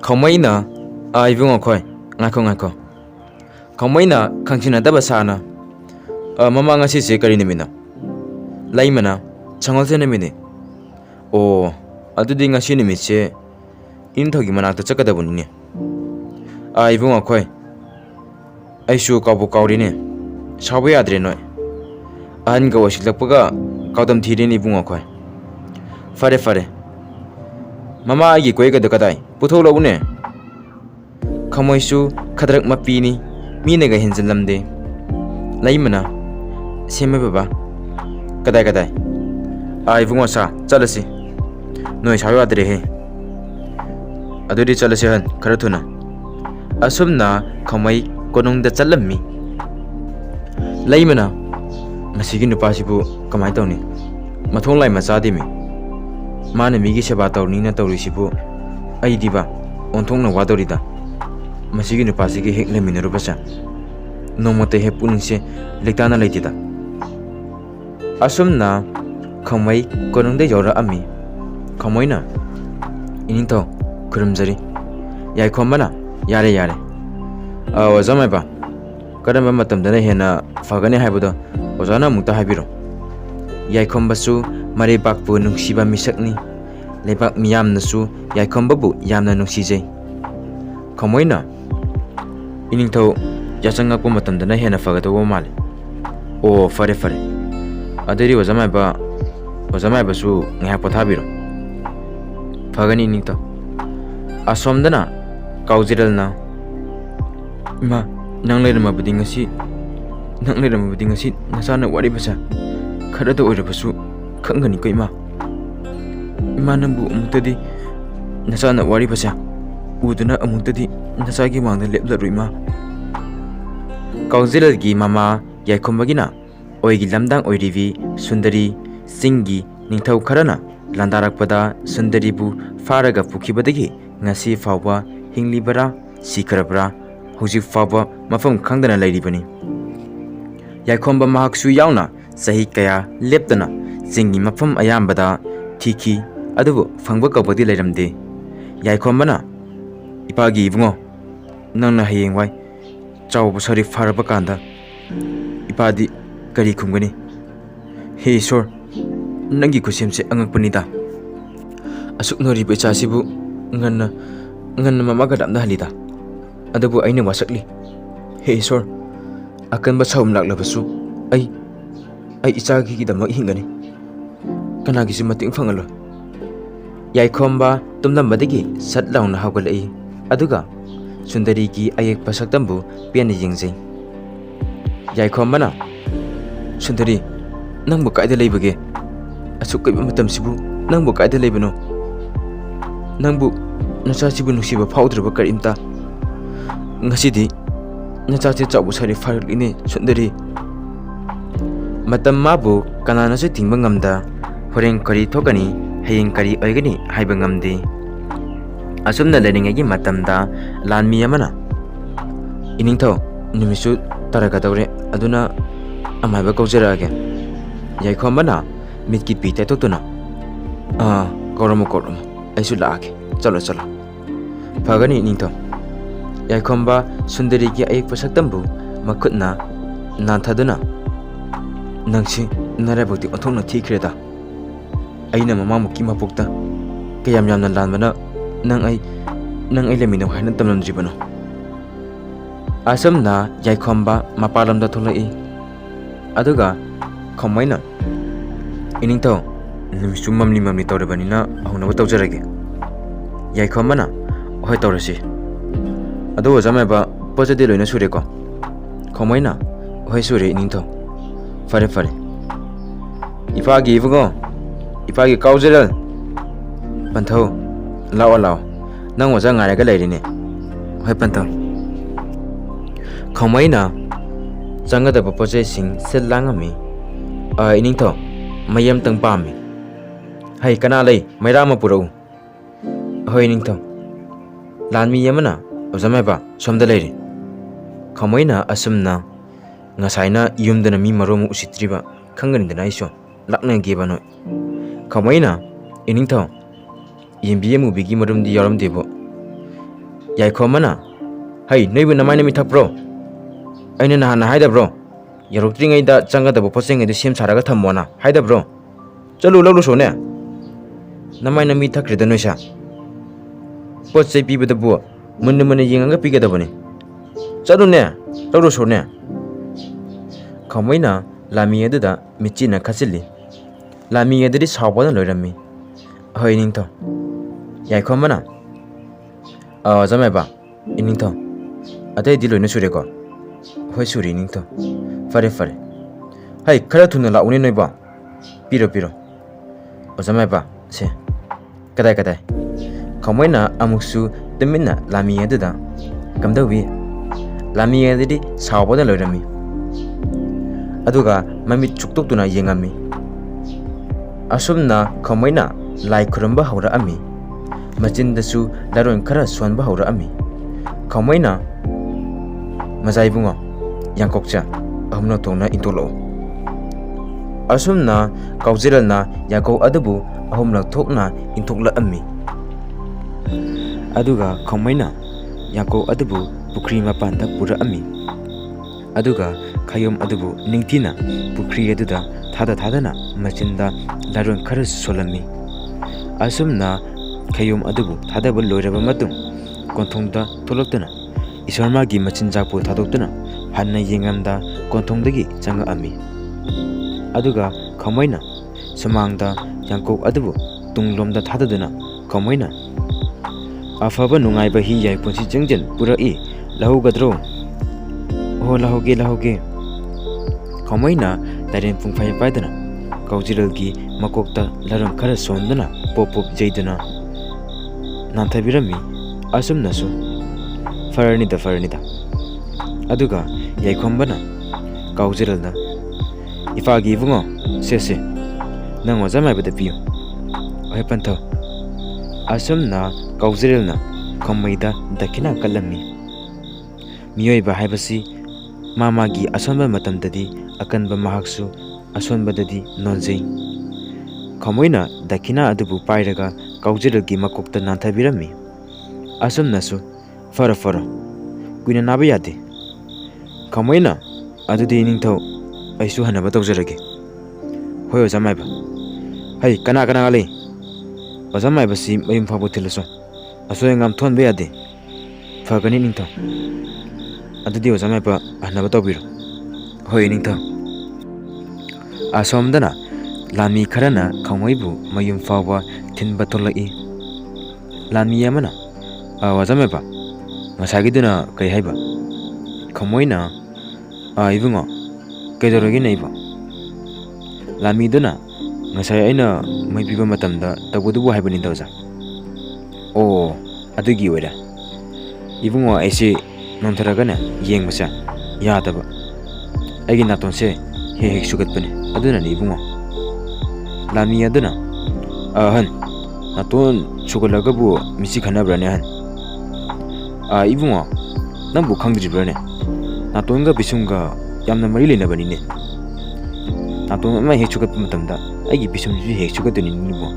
Khomai ibung khoi ngako Khomai khangchina daba sana mama ngasi se kari nimina laimana changol se nimini o adudi ngasi nimitse in thogi manakta chakadabuni ne ibung khoi aishu kabu kaurine sabu yadre noi an ga wasilakpaga kaudam thirin ibung khoi fare mama agi koi ga kadai puthok lobune Khamaisu khadrak mapini minaga hinjalamde laimana seme baba kadai ibung sa chalasi noi sabu yadre he adudi chalasi han kharathuna asumna khamai konungda chalammi laimana masigi nupasibu kamai tawni mathong lai machadi mi mana migi seba tawni na tawrisibu aidiba onthong na wadorida masigi nupasigi hekle minaru basa nomote he puningse lektana leitida asumna khamai konungda yora ami khamoina inintho kurumjari yai khomana yare ozamai ba karamba matamdana hena fagane haibudo ozana mukta haibiro yaikhombasu marebakpu nungsiba misakni lebak miyamnasu yaikhombabu yamna nungsijai khamoina iningthau yachangakpu matamdana hena fagatobo male o fare aderi ozamai basu ngaya pothabiro fagani iningthau asomdana kaujiralna ima nang leramabudi ngasi nasana wari basa khadada oirabasu khangani ko ima nambu amutadi nasana wari basa uduna amutadi nasagi mangda lepdaru ima kaujiralgi mama yaikhomagina oigi lamdang oirivi sundari singgi ningthau kharana landarakpada sundaribu faraga pukhibadagi ngasi fawba hinglibara sikharabra hujik fawba mafam khangdana lairibani yaikhomba mahaksu yauna sahi kaya leptana jingi mafam ayambada thiki adubu phangba kabadi lairamde yaikhomana ipagi ibungo nangna hayengwai chawbu sari faraba kanda ipadi kari khumgani he ishor nangi kusemse angakpanida asuknori bechasibu nganna mama gadamda halida adabu aina wasakli he ishor akanba saum laklabasu ai ichagi gidamak hingani kanagisi mating fangalo yaikhomba tumnambadagi sat launa hawgalai aduga sundari gi ayek pasaktambu pian yingjai yaikhomana sundari nangbu kaida leibage asuk kai matamsibu nangbu kaida leibano nangbu nachachibu nusiba phaudraba karimta ngasidi nachachi chawbu sari farline sundari matam mabu kanana se tingba ngamda horeng kari thokani hayeng kari oigani haiba ngamde asumna leringagi matamda lanmi amana iningtho numisu taraga tawre aduna amaiba kaujaraage yaikhomana mitki pite totuna koromo aisu laage chalo phagani iningtho yaikhomba sundari gi ayek pasaktambu makutna nanthaduna nangsi narabukti othongna thikreda aina mamamuki mapukta kayam yamna lanbana nang ai lemino haina tamlamjibano asamna yaikhomba mapalamda tholai aduga khomaina iningtho numisu mamni tawrebanina ahunaba tawjarage yaikhomana hoi tawrasi ado jamaiba pojade loina sureko khomaina hoi sure iningtho fare ipagi ibugo ipagi kaujeral panthau lao nang waja ngaraga lairine hoi panthau khomaina jangada bapoje sing selangami iningtho mayam tang pami hai kana lei mairama purau hoi iningtho lanmi yamana jamaiba somda lairi khomaina asumna ngasaina yumdana mi maromu usitriba khanganidana iso lakna gebano khomaina iningtho yembiye mubigi marumdi yaramdebo ꯌꯥꯏꯈꯣꯝꯕꯅ ꯍꯩ ꯅꯣꯏꯕꯨ ꯅꯃꯥꯏ ꯅꯃꯤꯠ ꯊꯛꯄ꯭ꯔꯣ? ꯑꯩꯅ ꯅꯍꯥꯟꯅ ꯍꯥꯏꯗꯕ꯭ꯔꯣ? ꯌꯧꯔꯛꯇ꯭ꯔꯤꯉꯩꯗ ꯆꯪꯒꯗꯕ ꯄꯣꯠꯆꯩꯉꯩꯗꯨ ꯁꯦꯝ ꯁꯥꯔꯒ ꯊꯝꯃꯣꯅ ꯍꯥꯏꯗꯕ꯭ꯔꯣ? ꯆꯠꯂꯨ ꯂꯧꯔꯨꯁꯣꯅꯦ. ꯅꯃꯥꯏ ꯅꯃꯤꯠ ꯊꯛꯈ꯭ꯔꯦꯗ ꯅꯣꯏꯁꯥ. ꯄꯣꯠ ꯆꯩ ꯄꯤꯕꯗꯕꯨ ꯃꯨꯟꯅ ꯃꯨꯟꯅ ꯌꯦꯡꯉꯒ ꯄꯤꯒꯗꯕꯅꯤ. ꯆꯠꯂꯨꯅꯦ ꯂꯧꯔꯨꯁꯣꯅꯦ. ꯈꯥꯎꯃꯩꯅ ꯂꯥꯟꯃꯤ ꯑꯗꯨꯗ ꯃꯤꯠꯆꯤꯅ ꯈꯠꯆꯤꯜꯂꯤ. ꯂꯥꯟꯃꯤ ꯑꯗꯨꯗꯤ ꯁꯥꯎꯕꯅ ꯂꯣꯏꯔꯝꯃꯤ. ꯍꯣꯏ ꯏꯅꯤꯡꯊꯧ. ꯌꯥꯏꯈꯣꯝꯕꯅ ꯖꯃꯥꯏꯕ ꯏꯅꯤꯡꯊꯧ ꯑꯇꯩꯗꯤ ꯂꯣꯏꯅ ꯁꯨꯔꯦꯀꯣ? ꯍꯣꯏ ꯁꯨꯔꯦ ꯏꯅꯤꯡꯊꯧ. ꯐꯔꯦ ꯐꯔꯦ. ꯍꯩ ꯈꯔ ꯊꯨꯅ ꯂꯥꯛꯎꯅꯦ ꯅꯣꯏꯕꯣ. ꯄꯤꯔꯣ ꯄꯤꯔꯣ. ꯖꯃꯥꯏꯕ ꯁꯦ. ꯀꯗꯥꯏ ꯀꯗꯥꯏ? ꯈꯥꯎꯃꯩꯅ ꯑꯃꯨꯛꯁꯨ ꯇꯨꯃꯤꯟꯅ ꯂꯥꯟꯃꯤ ꯑꯗꯨꯗ ꯀꯝꯗꯧꯋꯤ? ꯂꯥꯟꯃꯤ ꯑꯗꯨꯗꯤ ꯁꯥꯎꯕꯅ ꯂꯣꯏꯔꯝꯃꯤ. ꯑꯗꯨꯒ ꯃꯃꯤꯠ ꯆꯨꯛꯇꯣꯛꯇꯨꯅ ꯌꯦꯡꯉꯝꯃꯤ. ꯑꯁꯨꯝꯅ ꯈꯥꯎꯃꯩꯅ ꯂꯥꯏ ꯈꯨꯔꯨꯝꯕ ꯍꯧꯔꯛꯑꯝꯃꯤ. ꯃꯆꯤꯟꯗꯁꯨ ꯂꯔꯣꯟ ꯈꯔ ꯁꯣꯟꯕ ꯍꯧꯔꯛꯑꯝꯃꯤ. ꯈꯥꯎꯃꯩꯅ ꯃꯖꯥ ꯏꯕꯨꯡꯉꯣ ꯌꯥꯡꯀꯣꯛꯆꯥ ꯑꯍꯨꯝꯂꯛ ꯊꯣꯛꯅ ꯏꯟꯊꯣꯛꯂꯛꯎ. ꯑꯁꯨꯝꯅ ꯀꯥꯎꯖꯦꯔꯜꯅ ꯌꯥꯡꯀꯣꯛ ꯑꯗꯨꯕꯨ ꯑꯍꯨꯝꯂꯛ ꯊꯣꯛꯅ ꯏꯟꯊꯣꯛꯂꯛꯑꯝꯃꯤ. ꯑꯗꯨꯒ ꯈꯥꯎꯃꯩꯅ ꯌꯥꯡꯀꯣꯛ ꯑꯗꯨꯕꯨ ꯄꯨꯈ꯭ꯔꯤ ꯃꯄꯥꯟꯗ ꯄꯨꯔꯛꯑꯝꯃꯤ. ꯑꯗꯨꯒ ꯈꯌꯣꯝ ꯑꯗꯨꯕꯨ ꯅꯤꯡꯊꯤꯅ ꯄꯨꯈ꯭ꯔꯤ ꯑꯗꯨꯗ ꯊꯥꯗꯅ ꯃꯆꯤꯟꯗ ꯂꯔꯣꯟ ꯈꯔ ꯁꯣꯜꯂꯝꯃꯤ. ꯑꯁꯨꯝꯅ ꯈꯌꯣꯝ ꯑꯗꯨꯕꯨ ꯊꯥꯗꯕ ꯂꯣꯏꯔꯕ ꯃꯇꯨꯡ ꯀꯣꯟꯊꯣꯡꯗ ꯊꯣꯛꯂꯛꯇꯨꯅ ꯏꯁꯣꯔꯃꯥꯒꯤ ꯃꯆꯤꯟꯖꯥꯛꯄꯨ ꯊꯥꯗꯣꯛꯇꯨꯅ ꯍꯟꯅ ꯌꯦꯡꯉꯝꯗ ꯀꯣꯟꯊꯣꯡꯗꯒꯤ ꯆꯪꯉꯛꯑꯝꯃꯤ. ꯑꯗꯨꯒ ꯈꯥꯎꯃꯩꯅ ꯁꯨꯃꯥꯡꯗ ꯌꯥꯡꯀꯣꯛ ꯑꯗꯨꯕꯨ ꯇꯨꯡꯂꯣꯝꯗ ꯊꯥꯗꯗꯨꯅ ꯈꯥꯎꯃꯩꯅ ꯑꯐꯕ ꯅꯨꯡꯉꯥꯏꯕ ꯍꯤ ꯌꯥꯏꯄꯨꯟꯁꯤ ꯆꯤꯡꯖꯤꯟ ꯄꯨꯔꯛꯏ ꯂꯧꯍꯧꯒꯗ꯭ꯔꯣ? ꯑꯣ ꯂꯧꯍꯧꯒꯦ ꯂꯧꯍꯧꯒꯦ. ꯈꯥꯎꯃꯩꯅ ꯇꯔꯦꯟ ꯄꯨꯡꯐꯥꯏ ꯄꯥꯏꯗꯨꯅ ꯀꯥꯎꯖꯦꯔꯜꯒꯤ ꯃꯀꯣꯛꯇ ꯂꯔꯣꯟ ꯈꯔ ꯁꯣꯟꯗꯨꯅ ꯄꯣꯞ ꯄꯣꯞ ꯌꯩꯗꯨꯅ ꯅꯥꯟꯊꯕꯤꯔꯝꯃꯤ. ꯑꯁꯨꯝꯅꯁꯨ ꯐꯔꯅꯤꯗ ꯐꯔꯅꯤꯗ. ꯑꯗꯨꯒ ꯌꯥꯏꯈꯣꯝꯕꯅ ꯀꯥꯎꯖꯦꯔꯜꯗ ꯏꯄꯥꯒꯤ ꯏꯕꯨꯡꯉꯣ ꯁꯦ ꯅꯪ ꯑꯣꯖꯥꯃꯥꯏꯕꯗ ꯄꯤꯌꯨ. ꯍꯣꯏ ꯄꯟꯊꯧ. ꯑꯁꯨꯝꯅ ꯀꯥꯎꯖꯦꯔꯜꯅ ꯈꯥꯎꯃꯩꯗ ꯗꯈꯤꯅꯥ ꯀꯠꯂꯝꯃꯤ. ꯃꯤꯑꯣꯏꯕ ꯍꯥꯏꯕꯁꯤ ꯃꯥꯒꯤ ꯑꯁꯣꯟꯕ ꯃꯇꯝꯗꯗꯤ ꯑꯀꯟꯕ ꯃꯍꯥꯛꯁꯨ ꯑꯁꯣꯟꯕꯗꯗꯤ ꯅꯣꯟꯖꯩ. ꯈꯥꯎꯃꯩꯅ ꯗꯈꯤꯅꯥ ꯑꯗꯨꯕꯨ ꯄꯥꯏꯔꯒ ꯀꯥꯎꯖꯦꯔꯜꯒꯤ ꯃꯀꯣꯛꯇ ꯅꯥꯟꯊꯕꯤꯔꯝꯃꯤ. ꯑꯁꯨꯝꯅꯁꯨ ꯐꯔꯣ ꯀꯨꯏꯅ ꯅꯥꯕ ꯌꯥꯗꯦ. ꯈꯥꯎꯃꯩꯅ ꯑꯗꯨꯗꯤ ꯅꯤꯡꯊꯧ ꯑꯩꯁꯨ ꯍꯟꯅꯕ ꯇꯧꯖꯔꯒꯦ. ꯍꯣꯏ ꯑꯣꯖꯥꯃꯥꯏꯕ. ꯍꯩ ꯀꯅꯥ ꯀꯅꯥ ꯂꯩ? ꯑꯣꯖꯥꯃꯥꯏꯕꯁꯤ ꯃꯌꯨꯝ ꯐꯥꯎꯕ ꯊꯤꯜꯂꯨꯆꯣ. ꯑꯁꯣꯏ ꯑꯉꯥꯝ ꯊꯣꯛꯍꯟꯕ ꯌꯥꯗꯦ. ꯐꯒꯅꯤ ꯅꯤꯡꯊꯧ. ꯑꯗꯨꯗꯤ ꯑꯣꯖꯥꯃꯥꯏꯕ ꯍꯟꯅꯕ ꯇꯧꯕꯤꯔꯣ. ꯍꯣꯏ ꯅꯤꯡꯊꯧ. ꯑꯁꯣꯝꯗꯅ ꯂꯥꯟꯃꯤ ꯈꯔꯅ ꯈꯥꯎꯃꯩꯕꯨ ꯃꯌꯨꯝ ꯐꯥꯎꯕ ꯊꯤꯟꯕ ꯊꯣꯛꯂꯛꯏ. ꯂꯥꯟꯃꯤ ꯑꯃꯅ ꯑꯣꯖꯥꯃꯥꯏꯕ ꯉꯁꯥꯏꯒꯤꯗꯨꯅ ꯀꯔꯤ ꯍꯥꯏꯕ? ꯈꯥꯎꯃꯩꯅ ꯏꯕꯨꯡꯉꯣ ꯀꯩꯗꯧꯔꯒꯦ ꯅꯩꯕꯣ? ꯂꯥꯟꯃꯤꯗꯨꯅ ꯉꯁꯥꯏ ꯑꯩꯅ ꯃꯩ ꯄꯤꯕ ꯃꯇꯝꯗ ꯇꯧꯕꯗꯨꯕꯨ ꯍꯥꯏꯕꯅꯤꯗ ꯑꯣꯖꯥ. ꯑꯣ ꯑꯗꯨꯒꯤ ꯑꯣꯏꯔꯦ. ꯏꯕꯨꯡꯉꯣ ꯑꯩꯁꯤ ꯅꯣꯟꯊꯔꯒꯅꯦ ꯌꯦꯡꯕꯁꯦ ꯌꯥꯗꯕ. ꯑꯩꯒꯤ ꯅꯥꯇꯣꯟꯁꯦ ꯍꯦꯛ ꯁꯨꯒꯠꯄꯅꯤ. ꯑꯗꯨꯅꯅꯤ ꯏꯕꯨꯡꯉꯣ. ꯂꯥꯟꯃꯤ ꯑꯗꯨꯅ ꯑꯍꯟ ꯅꯥꯇꯣꯟ ꯁꯨꯒꯠꯂꯒꯕꯨ ꯃꯤꯠꯁꯤ ꯈꯟꯅꯕ꯭ꯔꯅꯦ ꯑꯍꯟ? ꯏꯕꯨꯡꯉꯣ ꯅꯪꯕꯨ ꯈꯪꯗ꯭ꯔꯤꯕ꯭ꯔꯅꯦ? ꯅꯥꯇꯣꯟꯒ ꯄꯤꯁꯨꯝꯒ ꯌꯥꯝꯅ ꯃꯔꯤ ꯂꯩꯅꯕꯅꯤꯅꯦ. ꯅꯥꯇꯣꯟ ꯑꯃ ꯍꯦꯛ ꯁꯨꯒꯠꯄ ꯃꯇꯝꯗ ꯑꯩꯒꯤ ꯄꯤꯁꯨꯝꯁꯤꯁꯨ ꯍꯦꯛ ꯁꯨꯒꯠꯇꯣꯏꯅꯤ ꯏꯕꯨꯡꯉꯣ.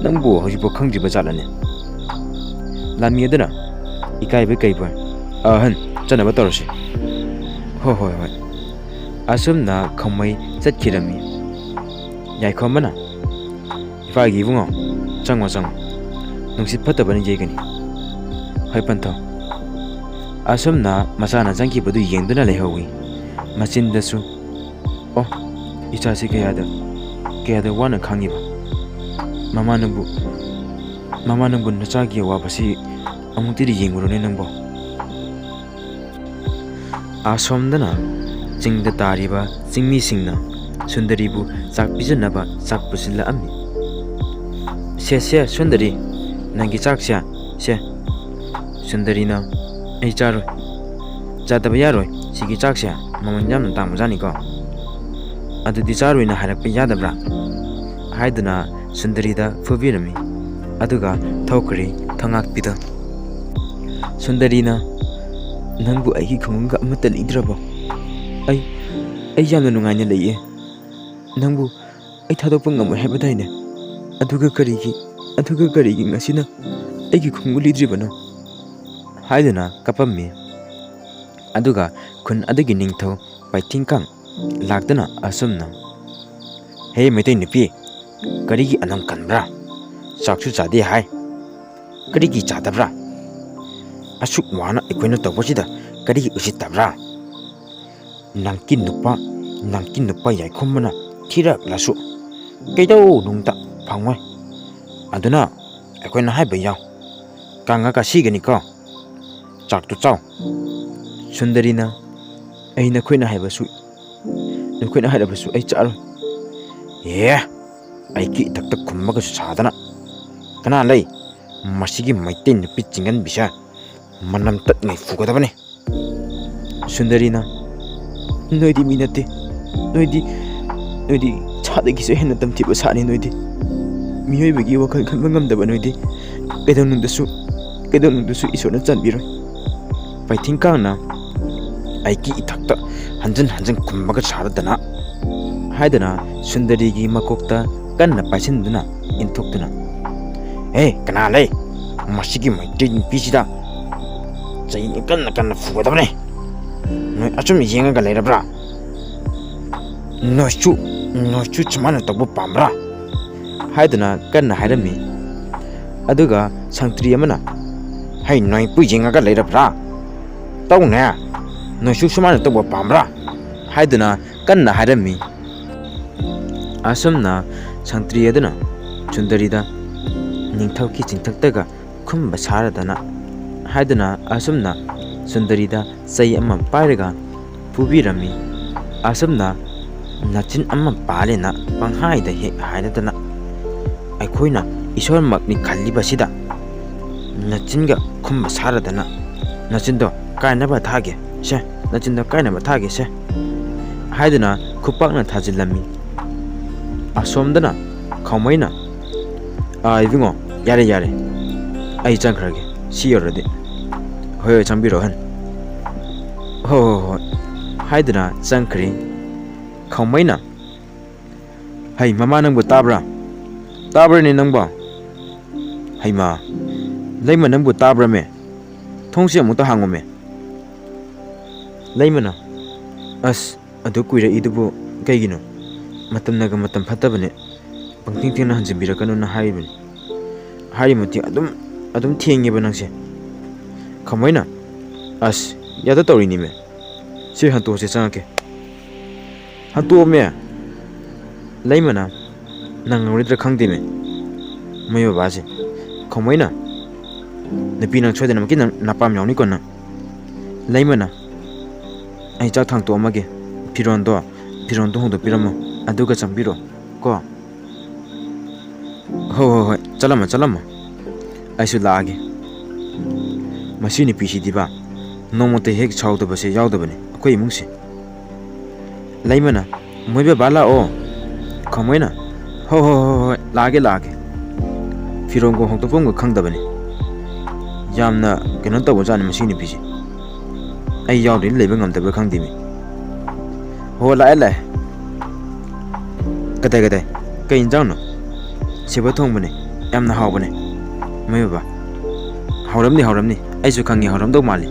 ꯅꯪꯕꯨ ꯍꯧꯖꯤꯛꯐꯥꯎ ꯈꯪꯗ꯭ꯔꯤꯕ ꯖꯥꯠꯂꯅꯦ? ꯂꯥꯟꯃꯤ ꯑꯗꯨꯅ ꯏꯀꯥꯏꯕꯣꯏ ꯀꯩꯕꯣꯏ ꯑꯍꯟ ꯆꯠꯅꯕ ꯇꯧꯔꯁꯤ. ꯍꯣꯏ. ꯑꯁꯨꯝꯅ ꯈꯥꯎꯃꯩ ꯆꯠꯈꯤꯔꯝꯃꯤ. ꯌꯥꯏꯈꯣꯝꯕꯅ ꯏꯄꯥꯒꯤ ꯏꯕꯨꯡꯉꯣ ꯆꯪꯉꯣ ꯅꯨꯡꯁꯤꯠ ꯐꯠꯇꯕꯅ ꯌꯩꯒꯅꯤ. ꯍꯣꯏ ꯄꯟꯊꯧ. ꯑꯁꯨꯝꯅ ꯃꯆꯥꯅ ꯆꯪꯈꯤꯕꯗꯨ ꯌꯦꯡꯗꯨꯅ ꯂꯩꯍꯧꯏ. ꯃꯆꯤꯟꯗꯁꯨ ꯑꯣ ꯏꯆꯥꯁꯤ ꯀꯌꯥꯗ ꯋꯥꯅ ꯈꯥꯡꯉꯤꯕ. ꯃꯃꯥꯅꯕꯨ ꯅꯆꯥꯒꯤ ꯑꯋꯥꯕꯁꯤ ꯑꯃꯨꯛꯇꯗꯤ ꯌꯦꯡꯉꯨꯔꯣꯅꯦ ꯅꯪꯕꯣ. ꯑꯁꯣꯝꯗꯅ ꯆꯤꯡꯗ ꯇꯥꯔꯤꯕ ꯆꯤꯡꯃꯤꯁꯤꯡꯅ ꯁꯨꯟꯗꯔꯤꯕꯨ ꯆꯥꯛ ꯄꯤꯖꯅꯕ ꯆꯥꯛ ꯄꯨꯁꯤꯜꯂꯛꯑꯝꯃꯤ. ꯁꯦ ꯁꯨꯟꯗꯔꯤ ꯅꯪꯒꯤ ꯆꯥꯛꯁꯦ ꯁꯦ. ꯁꯨꯟꯗꯔꯤꯅ ꯑꯩ ꯆꯥꯔꯣꯏ. ꯆꯥꯗꯕ ꯌꯥꯔꯣꯏ. ꯁꯤꯒꯤ ꯆꯥꯛꯁꯦ ꯃꯃꯜ ꯌꯥꯝꯅ ꯇꯥꯡꯕꯖꯥꯠꯅꯤꯀꯣ. ꯑꯗꯨꯗꯤ ꯆꯥꯔꯣꯏꯅ ꯍꯥꯏꯔꯛꯄ ꯌꯥꯗꯕ꯭ꯔꯥ? ꯍꯥꯏꯗꯨꯅ ꯁꯨꯟꯗꯔꯤꯗ ꯐꯨꯕꯤꯔꯝꯃꯤ. ꯑꯗꯨꯒ ꯊꯧꯈ꯭ꯔꯦ ꯊꯧꯉꯥꯛꯄꯤꯗ. ꯁꯨꯟꯗꯔꯤꯅ ꯅꯪꯕꯨ ꯑꯩꯒꯤ ꯈꯨꯡꯒꯪꯒ ꯑꯃꯠꯇ ꯂꯩꯇ꯭ꯔꯕꯣ? ꯑꯩ ꯌꯥꯝꯅ ꯅꯨꯡꯉꯥꯏꯅ ꯂꯩꯌꯦ. ꯅꯪꯕꯨ ꯑꯩ ꯊꯥꯗꯣꯛꯄ ꯉꯝꯃꯣꯏ ꯍꯥꯏꯕꯗꯥꯏꯅꯦ? ꯑꯗꯨꯒ ꯀꯔꯤꯒꯤ ꯉꯁꯤꯅ ꯑꯩꯒꯤ ꯈꯨꯡꯒꯪ ꯂꯤꯗ꯭ꯔꯤꯕꯅꯣ? haiduna kapammi aduga khun adagi ningthau paithingkang lakdana asumna he metai nupi karigi anam kanbra chaksu chade hai karigi chadabra asuk wana ikoina tawasida karigi usitabra nangkin nupa yaikhomna thirak lasu keidau nungta phangwai aduna akoina haiba yaw kanga ka sigani ko chak tu chaw sundarina aina khoina haiba su nukhoina haiba su ai charo ye ai ki tak tak khumma ka sadana kana lei masigi maitin nupi chingan bisa manam tat ngai fugadabane sundarina noidi minate noidi chadagi se henna tamthi basani noidi miyoi bagi wakal khan ngamdaba noidi kedonundasu isona chanbiroi paithingkangna aiki ithakta hanjan kumbaga charadana haidana sundarigi makokta kanna paisinduna intoktuna kana lei masigi maitin pisida chai kanna fugadabane noi achum yenga leirabra noichu chmana tabu pamra haidana kanna hairami aduga sangtri amana hai noi pu yenga leirabra tawne noichu chmana tabu pamra haidana kanna hairami asumna sangtri aduna sundarida ningthau ki chingthaktaga khumba saradana haidana asumna sundarida sai amma pairaga pubirami asumna nachin amma palena panghaida he haidana aikoina isor makni khalli basida nachinga khumba saradana nachindo kainaba thage se nachindo kainaba thage se haidana khupakna thajilami asomdana khamaina ibingo yare ai changkrage siyorade hoy chambiro han ho haidana changkri khamaina hai mama nangbu tabra ni nangba hai ma leima nangbu tabra me thongsi amuta hangome leimana as adu kuira idubu kaigino matamnaga matam phatabane pangtingtingna hanjibirakanuna na haibani harimuti adum thengeba nangse khamaina as yada tawrini me se hanto se changake hanto me leimana nang ngridra khangde me mayo baje khamaina napi nang chode namki nang napam yawni konna leimana ai cha thang to amage piron do hondo piramo aduga chambiro ko ho chalama aisu laage masini pisi diba nomote hek chawda base yawda bane akoi mungsi laimana moibe bala o khamoina ho laage firongo hongto pongo khangda bane yamna keno tawo jani masini pisi ai yawde lebe ngamda ba khangdi me ho la kadai kai injangno seba thongbane yamna hawbane mayba hawramni aisu khangi hawramdo mali